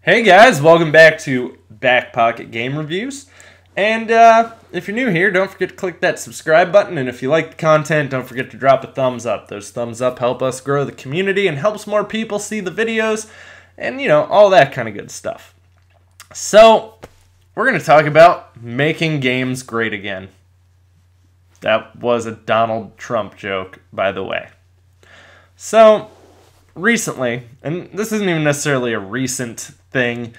Hey guys, welcome back to BackPocketGameReviews. And if you're new here, don't forget to click that subscribe button. And if you like the content, don't forget to drop a thumbs up. Those thumbs up help us grow the community and helps more people see the videos and, you know, all that kind of good stuff. So, we're going to talk about making games great again. That was a Donald Trump joke, by the way. So, recently, and this isn't even necessarily a recent thing,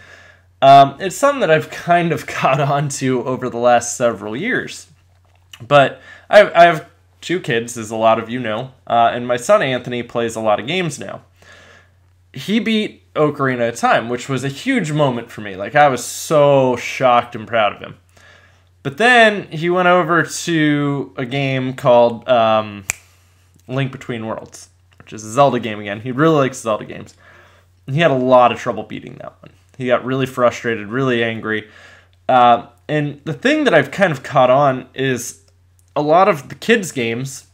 it's something that I've kind of caught on to over the last several years. But I have two kids, as a lot of you know, and my son Anthony plays a lot of games now. He beat Ocarina of Time, which was a huge moment for me. Like, I was so shocked and proud of him. But then he went over to a game called Link Between Worlds, which is a Zelda game again. He really likes Zelda games. He had a lot of trouble beating that one. He got really frustrated, really angry. And the thing that I've kind of caught on is a lot of the kids' games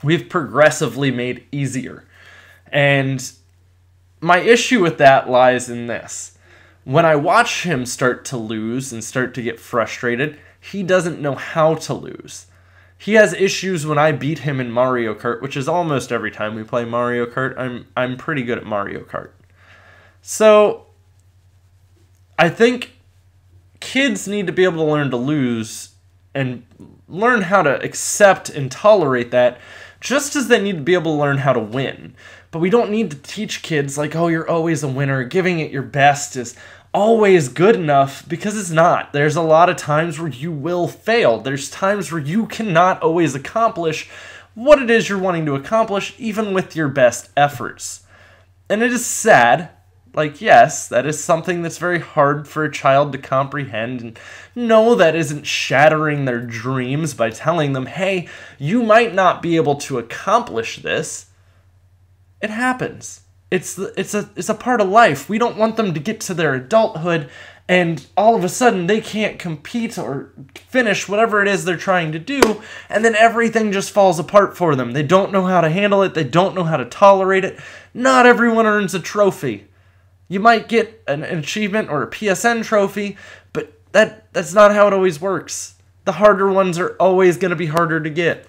we've progressively made easier. And my issue with that lies in this. When I watch him start to lose and start to get frustrated, he doesn't know how to lose. He has issues when I beat him in Mario Kart, which is almost every time we play Mario Kart. I'm pretty good at Mario Kart. So, I think kids need to be able to learn to lose and learn how to accept and tolerate that, just as they need to be able to learn how to win. But we don't need to teach kids like, oh, you're always a winner, giving it your best is always good enough, because it's not. There's a lot of times where you will fail. There's times where you cannot always accomplish what it is you're wanting to accomplish, even with your best efforts. And it is sad. Like, yes, that is something that's very hard for a child to comprehend, and no, that isn't shattering their dreams by telling them, hey, you might not be able to accomplish this. It happens. It's a part of life. We don't want them to get to their adulthood and all of a sudden they can't compete or finish whatever it is they're trying to do, and then everything just falls apart for them. They don't know how to handle it. They don't know how to tolerate it. Not everyone earns a trophy. You might get an achievement or a PSN trophy, but that's not how it always works. The harder ones are always going to be harder to get.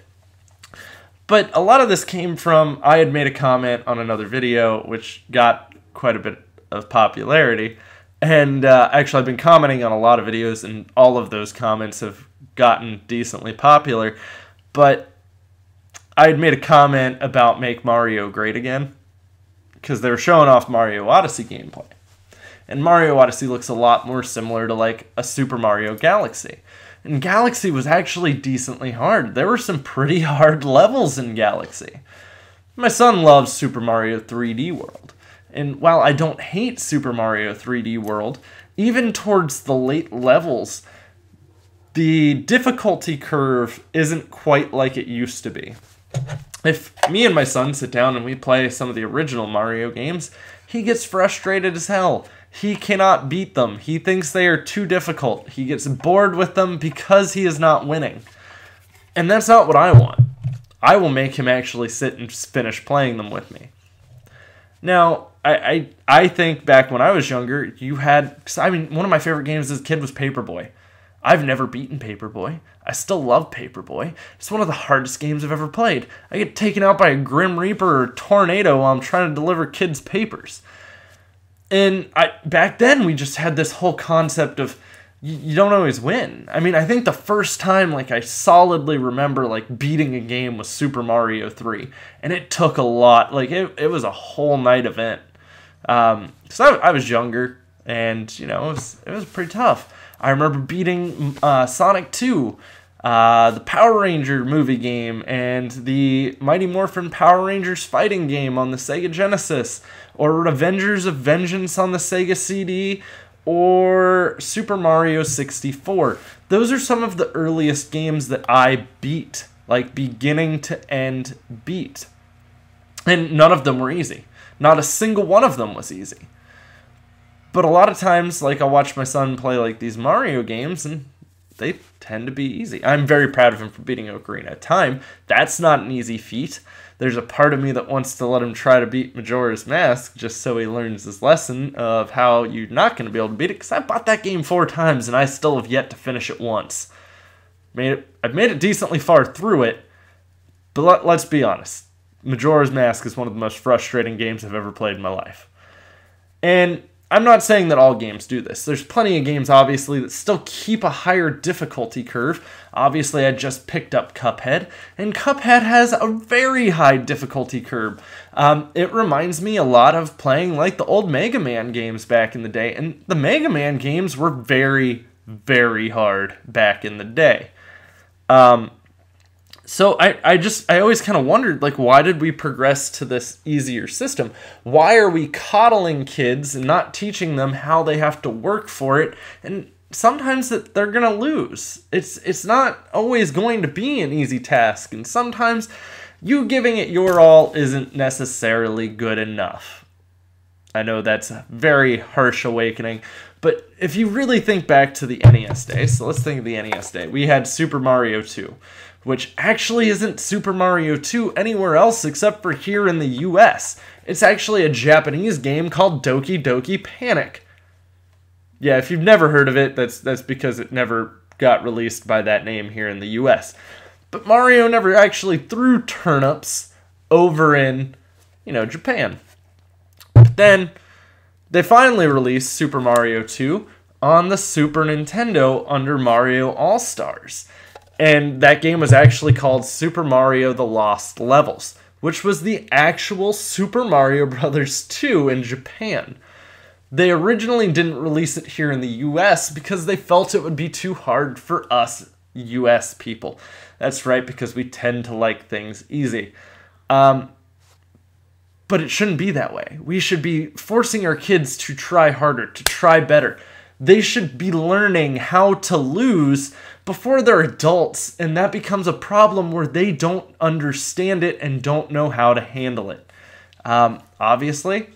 But a lot of this came from, I had made a comment on another video, which got quite a bit of popularity. And actually, I've been commenting on a lot of videos, and all of those comments have gotten decently popular. But I had made a comment about Make Mario Great Again, because they were showing off Mario Odyssey gameplay. And Mario Odyssey looks a lot more similar to like a Super Mario Galaxy. And Galaxy was actually decently hard. There were some pretty hard levels in Galaxy. My son loves Super Mario 3D World. And while I don't hate Super Mario 3D World, even towards the late levels, the difficulty curve isn't quite like it used to be. If me and my son sit down and we play some of the original Mario games, he gets frustrated as hell. He cannot beat them. He thinks they are too difficult. He gets bored with them because he is not winning. And that's not what I want. I will make him actually sit and finish playing them with me. Now, I think back when I was younger, one of my favorite games as a kid was Paperboy. I've never beaten Paperboy. I still love Paperboy. It's one of the hardest games I've ever played. I get taken out by a Grim Reaper or a tornado while I'm trying to deliver kids' papers. And back then, we just had this whole concept of you don't always win. I mean, I think the first time like I solidly remember like beating a game was Super Mario 3. And it took a lot. Like, it was a whole night event. Because I was younger, and, you know, it was pretty tough. I remember beating Sonic 2, the Power Ranger movie game, and the Mighty Morphin Power Rangers fighting game on the Sega Genesis, or Avengers of Vengeance on the Sega CD, or Super Mario 64. Those are some of the earliest games that I beat, like beginning to end beat. And none of them were easy. Not a single one of them was easy. But a lot of times, like, I'll watch my son play, like, these Mario games, and they tend to be easy. I'm very proud of him for beating Ocarina of Time. That's not an easy feat. There's a part of me that wants to let him try to beat Majora's Mask just so he learns his lesson of how you're not going to be able to beat it, because I bought that game 4 times and I still have yet to finish it once. I've made it decently far through it, but let's be honest. Majora's Mask is one of the most frustrating games I've ever played in my life. And I'm not saying that all games do this. There's plenty of games, obviously, that still keep a higher difficulty curve. Obviously, I just picked up Cuphead, and Cuphead has a very high difficulty curve. It reminds me a lot of playing like the old Mega Man games back in the day, and the Mega Man games were very, very hard back in the day. So I always kind of wondered, like, why did we progress to this easier system? Why are we coddling kids and not teaching them how they have to work for it? And sometimes that they're going to lose. It's not always going to be an easy task. And sometimes you giving it your all isn't necessarily good enough. I know that's a very harsh awakening. But if you really think back to the NES day, so let's think of the NES day. We had Super Mario 2. Which actually isn't Super Mario 2 anywhere else except for here in the US. It's actually a Japanese game called Doki Doki Panic. Yeah, if you've never heard of it, that's because it never got released by that name here in the US. But Mario never actually threw turnips over in, Japan. But then they finally released Super Mario 2 on the Super Nintendo under Mario All-Stars. And that game was actually called Super Mario The Lost Levels, which was the actual Super Mario Bros. 2 in Japan. They originally didn't release it here in the US because they felt it would be too hard for us US people. That's right, because we tend to like things easy. But it shouldn't be that way. We should be forcing our kids to try harder, to try better. They should be learning how to lose before they're adults, and that becomes a problem where they don't understand it and don't know how to handle it. Obviously,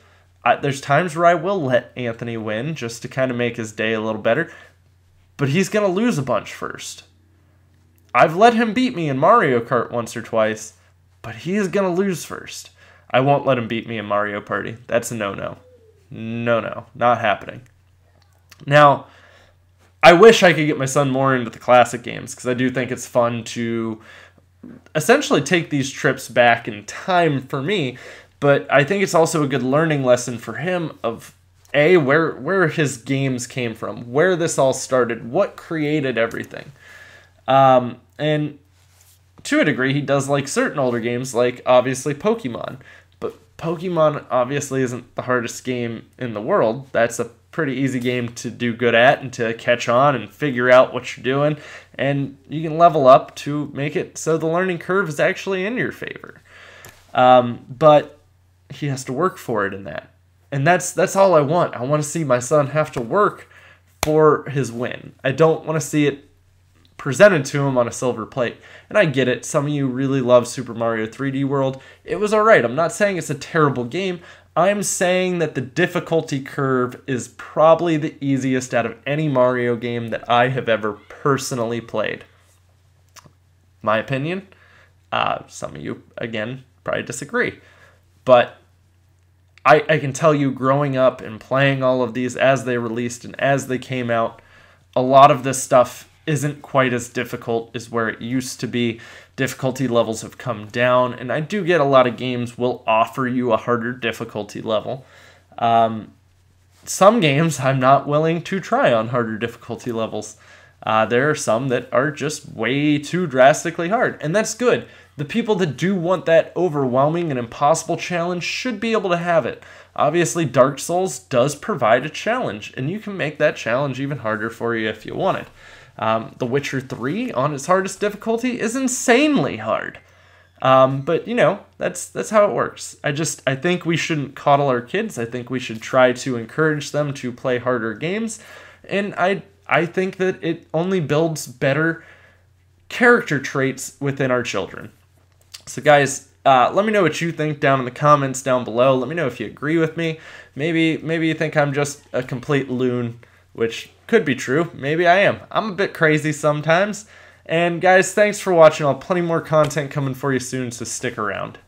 there's times where I will let Anthony win just to kind of make his day a little better, but he's going to lose a bunch first. I've let him beat me in Mario Kart once or twice, but he is going to lose first. I won't let him beat me in Mario Party. That's a no-no. No, not happening. Now, I wish I could get my son more into the classic games, because I do think it's fun to essentially take these trips back in time for me, but I think it's also a good learning lesson for him of, A, where his games came from, where this all started, what created everything. And to a degree, he does like certain older games, like, obviously, Pokemon. But Pokemon obviously isn't the hardest game in the world. That's a pretty easy game to do good at and to catch on and figure out what you're doing, and you can level up to make it so the learning curve is actually in your favor. But he has to work for it in that, and that's all I want. I want to see my son have to work for his win. I don't want to see it presented to him on a silver plate. And I get it, some of you really love Super Mario 3D World. It was alright. I'm not saying it's a terrible game. I'm saying that the difficulty curve is probably the easiest out of any Mario game that I have ever personally played. My opinion. Some of you, again, probably disagree. But I can tell you, growing up and playing all of these as they released and as they came out, a lot of this stuff isn't quite as difficult as where it used to be. Difficulty levels have come down, and I do get a lot of games will offer you a harder difficulty level. Some games I'm not willing to try on harder difficulty levels. There are some that are just way too drastically hard, and that's good. The people that do want that overwhelming and impossible challenge should be able to have it. Obviously, Dark Souls does provide a challenge, and you can make that challenge even harder for you if you want it. The Witcher 3 on its hardest difficulty is insanely hard. But that's how it works. I think we shouldn't coddle our kids. I think we should try to encourage them to play harder games. And I think that it only builds better character traits within our children. So guys, let me know what you think down in the comments down below. Let me know if you agree with me. Maybe you think I'm just a complete loon, which Could be true. Maybe I am. I'm a bit crazy sometimes. And guys, thanks for watching. I'll have plenty more content coming for you soon, so stick around.